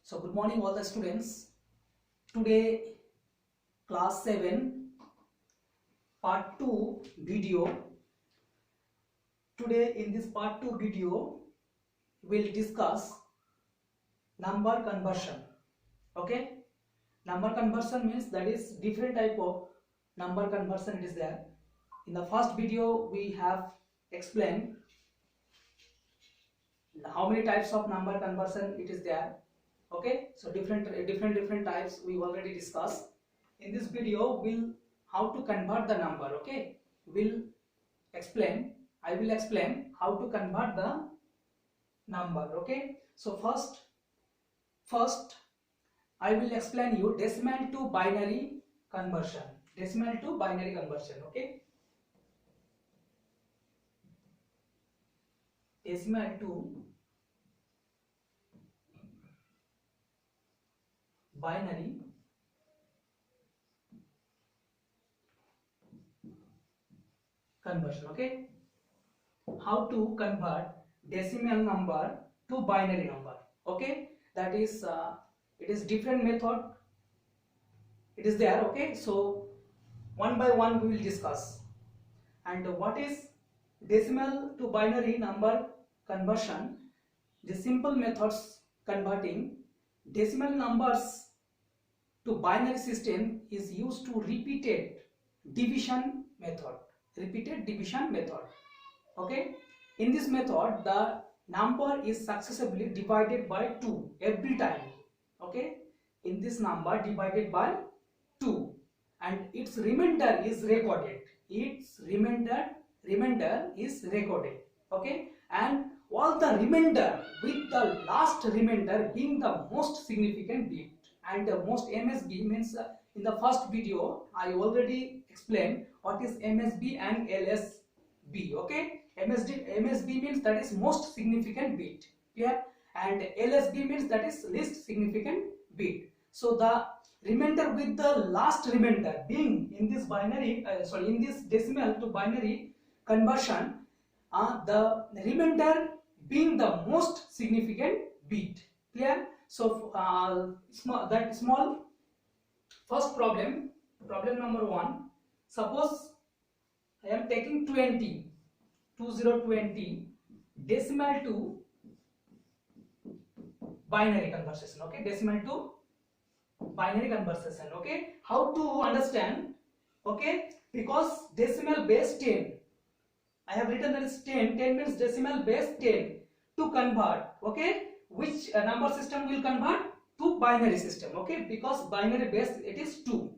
So good morning all the students. Today class 7 part 2 video. Today in this part 2 video we'll discuss number conversion. Okay, number conversion means that is different type of number conversion it is there. In the first video we have explained how many types of number conversion it is there. Okay, so different types we already discussed. In this video we'll how to convert the number. Okay, I will explain how to convert the number. Okay, so first I will explain you decimal to binary conversion. Okay, decimal to binary conversion. Okay, how to convert decimal number to binary number. Okay, that is it is different method it is there. Okay, so one by one we will discuss. And what is decimal to binary number conversion? The simple methods converting decimal numbers to binary system is used to repeated division method. Okay, in this method the number is successively divided by 2 every time. Okay, in this number divided by 2 and its remainder is recorded. Okay, and all the remainder with the last remainder being the most significant bit. And the most MSB means in the first video I already explained what is MSB and LSB. Okay, MSB means that is most significant bit, clear, and LSB means that is least significant bit. So the remainder with the last remainder being in this binary in this decimal to binary conversion, the remainder being the most significant bit, clear. So small first problem number 1. Suppose I am taking 20 decimal to binary conversion. Okay, decimal to binary conversion. Okay, how to understand? Okay, because decimal base 10 I have written that is 10 means decimal base 10 to convert. Okay, which number system will convert to binary system? Okay, because binary base it is 2,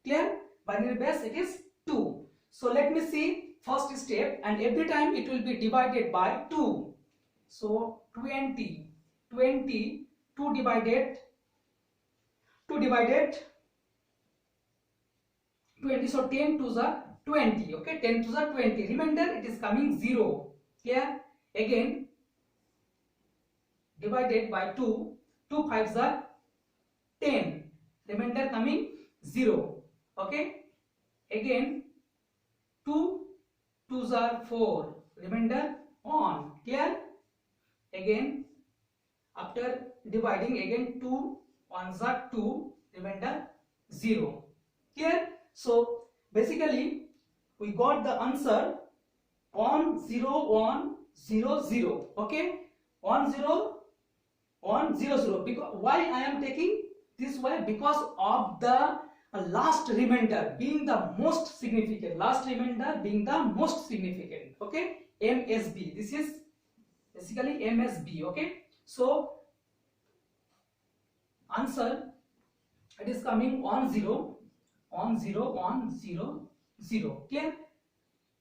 clear, binary base it is 2. So let me see first step, and every time it will be divided by 2. So 20 2 divided 20, so 10 to the 20. Okay, 10 to the 20, remainder it is coming 0, clear. Again divided by 2 5s are 10, remainder coming 0. Okay, again 2 2s are 4, remainder 1, clear. Again after dividing, again 2 1s are 2, remainder 0, clear. So basically we got the answer 10100. Okay, 10100. Because why I am taking this way? Because of the last remainder being the most significant. Okay, MSB, this is basically MSB. Okay, so answer it is coming 10100. Clear.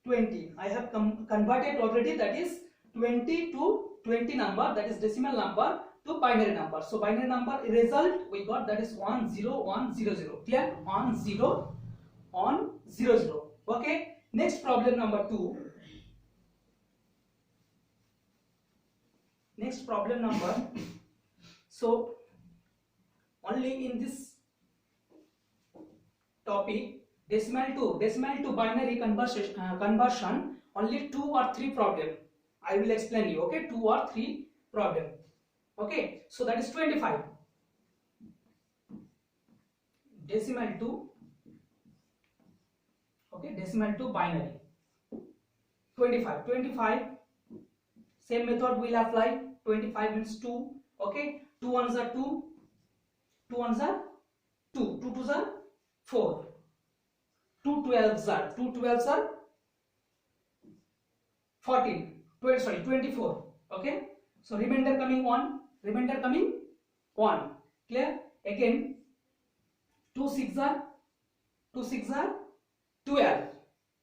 20 I have converted already, that is 20 to 20 number, that is decimal number to binary number. So binary number result we got, that is 10100. Clear, 10100. Okay, next problem number 2. So only in this topic decimal to binary conversion only 2 or 3 problem I will explain you. Okay, 2 or 3 problem. Okay, so that is 25. decimal to, okay, decimal to binary. 25, same method will apply. 25 means 2, okay, 2 ones are 2, 2 ones are 2, 2 twos are 4, 2 12s are 14, 24, okay. So remainder coming 1, clear. Again 2 6 are 12,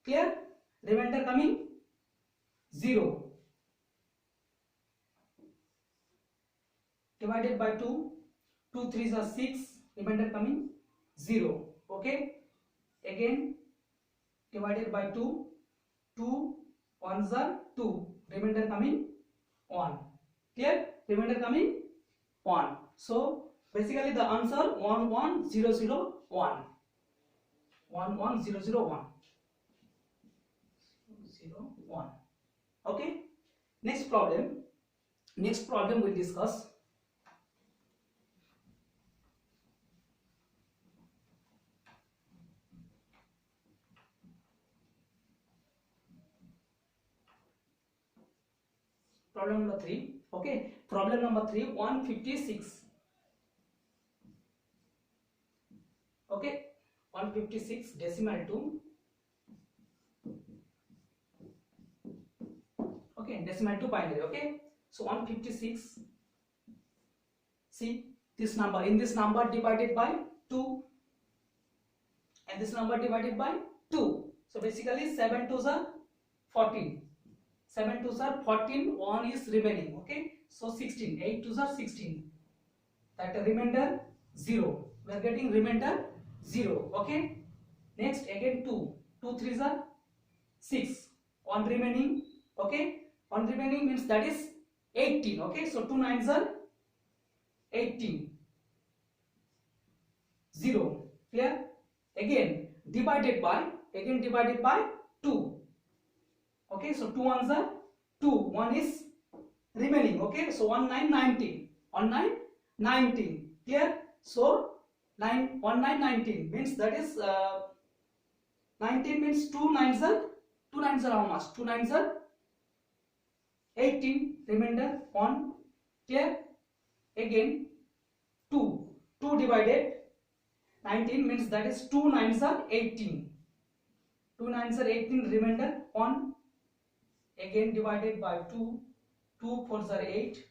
clear. Remainder coming 0, divided by 2, 2 3s are 6, remainder coming 0, okay. Again divided by 2, 2 1s are 2, remainder coming 1, clear. Remainder coming 1. So basically the answer 11001, 11001, okay. Next problem we'll discuss. Problem number 3, okay. Problem number 3, 156, okay. 156 decimal to, okay, decimal to binary, okay. So 156, see this number, in this number divided by 2 and this number divided by 2. So basically 7 2s are 14, 7 2s are 14, 1 is remaining, okay. So 16, 8 2s are 16, that remainder 0, we are getting remainder 0, okay. Next again 2 3s are 6, 1 remaining, okay. 1 remaining means that is 18, okay. So 2 9s are 18, 0, clear. Again divided by 2, okay. So 2 1s are 2, 1 is remaining, okay. So 1 9 19, 1 9 19, clear. So 1 9 19 means that is 19 means 2 9s are how much? 2 9s are 18, remainder 1, clear. Again 2 divided 19 means that is 2 9s are 18, 2 9s are 18, remainder 1. Again divided by 2, 2 4s are 8,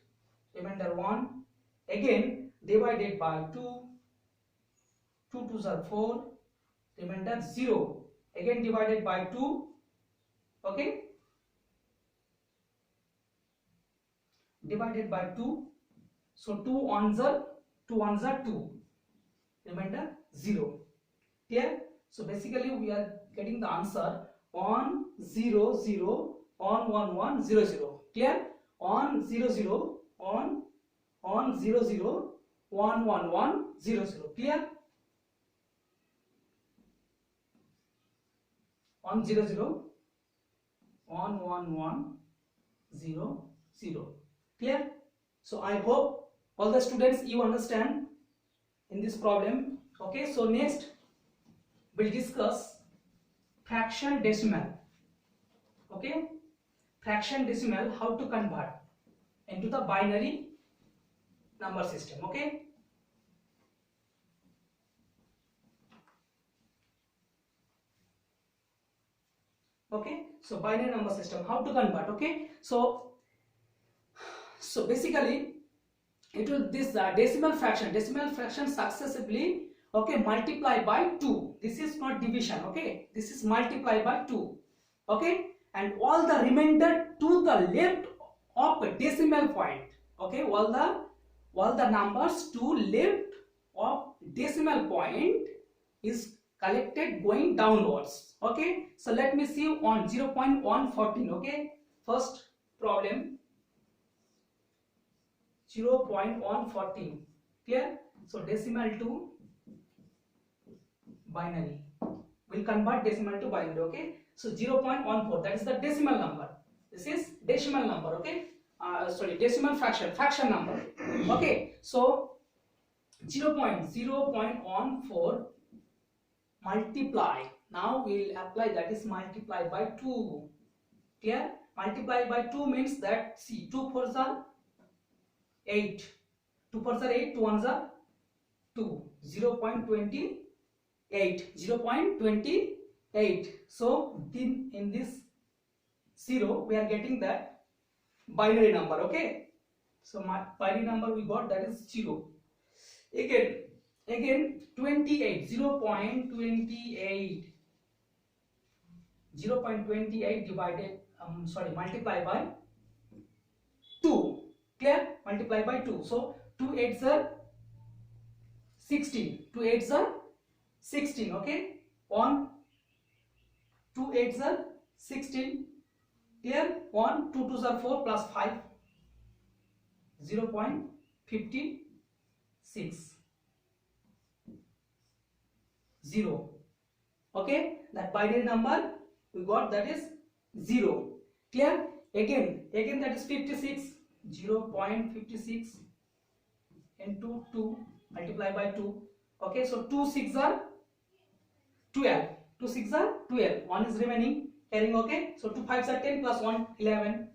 remainder 1. Again divided by 2, 2 2s are 4, remainder 0. Again divided by 2, okay, divided by 2. So 2 1s are 2, remainder 0, clear. So basically we are getting the answer 1 0 0 1 1 1 0 0, clear. 1 0 0 1 0 0 1 1 1 0 0, clear. 1 0 0 1 1 1 0 0, clear. So I hope all the students you understand in this problem, okay. So next we'll discuss fraction decimal, okay. Fraction decimal, how to convert into the binary number system, okay. Okay, so binary number system, how to convert, okay. So basically it will this decimal fraction successively, okay, multiply by 2. This is not division, okay, this is multiply by 2, okay. And all the remainder to the left of a decimal point, okay, all the numbers to left of decimal point is collected going downwards, okay. So let me see on 0.114, okay. First problem 0.114, clear. So decimal to binary, will convert decimal to binary, okay. So 0.14, that is the decimal number, this is decimal number, okay. Decimal fraction number, okay. So 0.14 multiply. Now we'll apply, that is multiply by 2. Clear? Multiply by 2 means that, see, 2 4s are 8, 2 4s are 8, 2 1s are 2, 0.28, 0.28. So in this 0 we are getting that binary number. Okay, so my binary number we got, that is 0. Again 28, 0.28, 0.28 divided, multiply by 2. Clear? Multiply by 2. So 2 8s are 16. 2 8s are 16. Okay, on 2 8s are 16. Clear? 1 2 2s are 4 plus 5, 0.56, 0. Okay, that binary number we got, that is 0. Clear? Again that is 56, 0.56 into 2, multiply by 2. Okay, so 2 6 are 12, 2 6 are 12, 1 is remaining carrying. Okay, so 2 5s are 10 plus 1 11,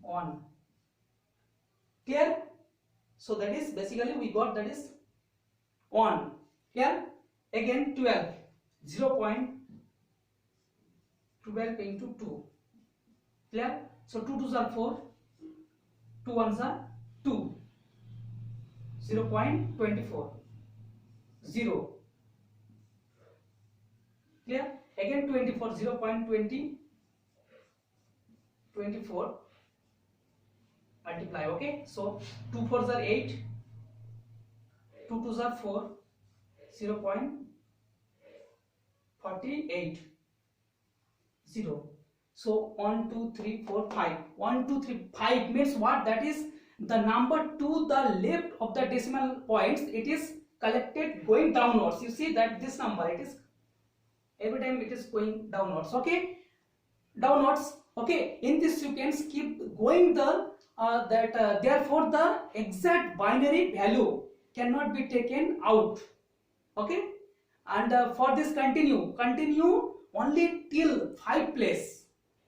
1. Clear? So that is basically we got, that is 1. Clear? Again 12, 0.12 into 2. Clear? So 2 2s are 4, 2 1s are 2, 0.24, 0. Clear? Again 24, 0.20, 24, multiply. Okay, so 2 4s are 8, 2 2s are 4, 0.48, 0. So 1 2 3 4 5, 1 2 3 5 means what? That is the number to the left of the decimal points, it is collected going downwards. You see that this number, it is every time it is going downwards. Okay, downwards. Okay, in this you can keep going the therefore the exact binary value cannot be taken out. Okay, and for this continue only till 5 place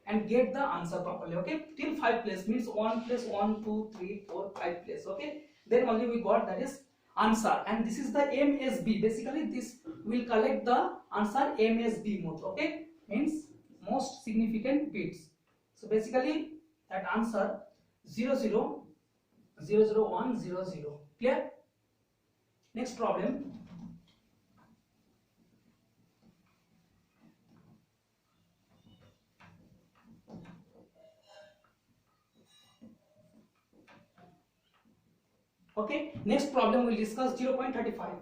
and get the answer properly. Okay, till 5 place means 1 place 1 2 3 4 5 place. Okay, then only we got, that is answer, and this is the MSB. Basically this will collect the answer MSB mode. Okay, means most significant bits. So basically that answer 0 0 0 0 1 0 0. Clear? Next problem. Okay, next problem we'll discuss 0.35.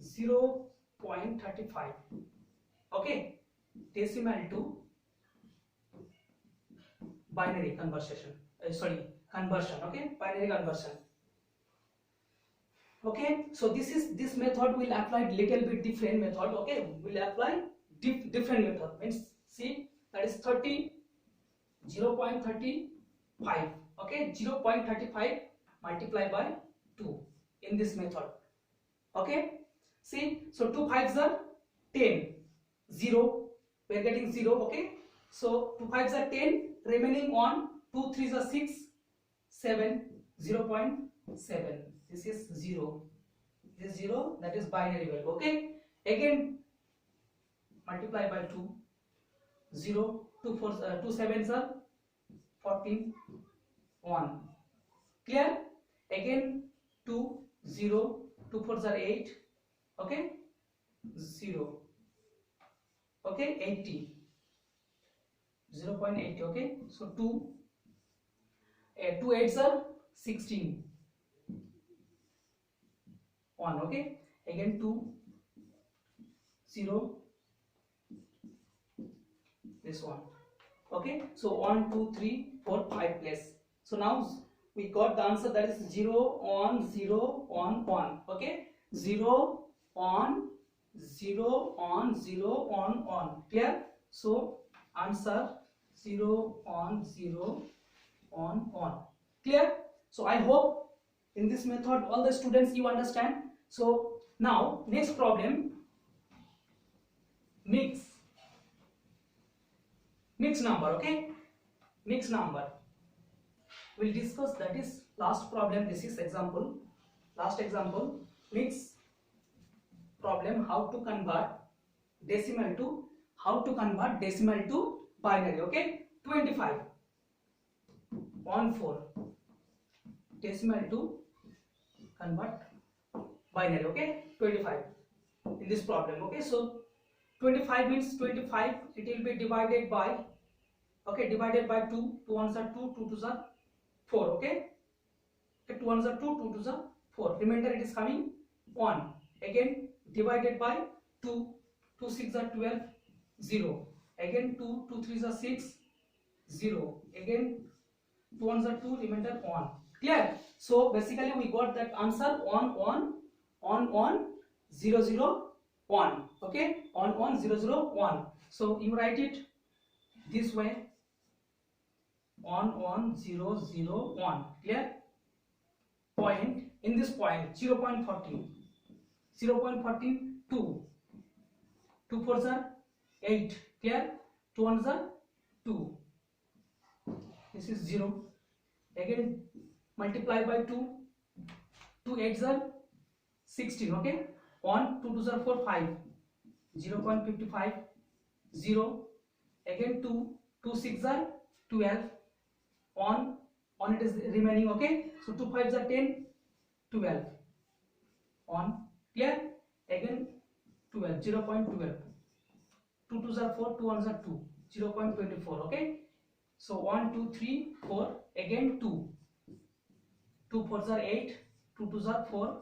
0.35. Okay, decimal to binary conversion. Conversion. Okay, binary conversion. Okay, so this method will apply little bit different method. Okay, we'll apply different method. Means see, that is 0.35. Okay, 0.35 multiply by 2 in this method. Okay, see, so 2 5s are 10, 0, we are getting 0. Okay, so 2 5s are 10, remaining 1, 2 3s are 6, 7, 0.7. This is 0, this is 0, that is binary value. Okay, again multiply by 2, 0, 2 7s are 14, 1. Clear? Again 2 0, 2 4s are 8. Okay, 0. Okay, 80, 0.80. Okay, so 2 8s are 16, 1. Okay, again 2 0, this one. Okay, so 1 2 3 4 5 place. So now we got the answer, that is 0 1 0 1 1. Okay, 0 1 0 1 0 1 1. Clear? So answer 0 1 0 1 1. Clear? So I hope in this method all the students you understand. So now next problem, mix number. Okay, mix number we'll discuss. That is last problem. This is example, last example, mix problem, how to convert decimal to binary. Okay, 25 on 4 decimal to convert binary. Okay, 25 in this problem. Okay, so 25 means 25, it will be divided by, okay, divided by 2, 2 ones are 2, 2 twos are 4. Okay, 2 ones are 2, 2 twos are 4, remainder it is coming 1. Again divided by 2, 2 6 are 12, 0. Again 2, 2 3s are 6, 0. Again 2 ones are 2, remainder 1. Clear? So basically we got that answer on 0 0 1. Okay, on 0 0 1. So you write it this way, on 0 0 1. Clear? Point, in this point 0.14, 0.14 2, 2 4s are 8. Clear? 2 1s are 2, this is 0. Again multiply by 2, 2 8s are 16. Okay, 1 2 2s are 4 5, 0.55 0. Again 2 2 6 are 12, on it is remaining. Okay, so 2 5s are 10, 12 on. Clear? Again 12, 0.12, 2 2s are 4, 2 1s are 2, 0.24. Okay, so 1 2 3 4. Again 2 4s are 8, 2 2s are 4,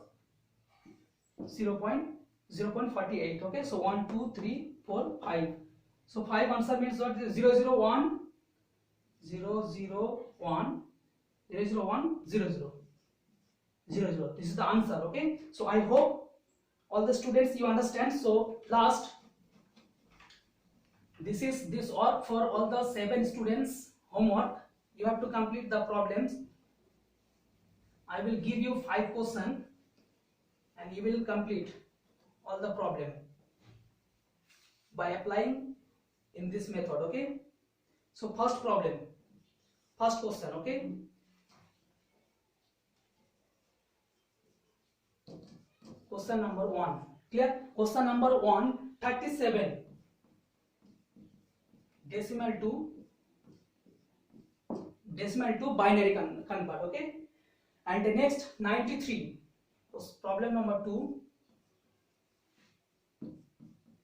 0.48. Okay, so 1 2 3 4 5. So 5 answer means what? 0 0 1 0 0 1 0 0 1 0 0 0 0. This is the answer. Okay, so I hope all the students you understand. So last, this work for all the 7 students homework. You have to complete the problems. I will give you 5 questions and you will complete all the problem by applying in this method. Okay, so first problem, first question. Okay, question number 1. Clear? Question number 1, 37 decimal to binary convert. Okay, and the next 93, problem number 2,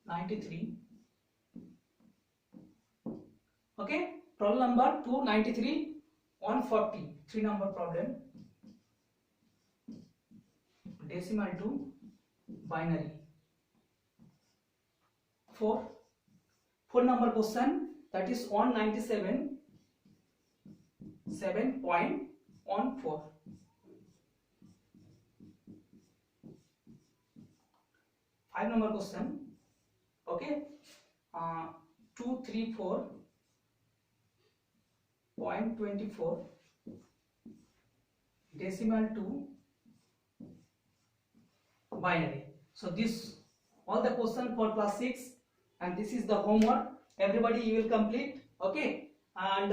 93. Okay, problem number 2 93 on 40, 3 number problem, decimal to binary. 4 number question, that is on 97 7.14. 5 number question. Okay, 2 3 4.24 decimal to binary. So this all the question for class 6, and this is the homework. Everybody you will complete. Okay, and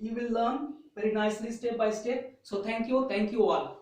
you will learn very nicely step by step. So thank you all.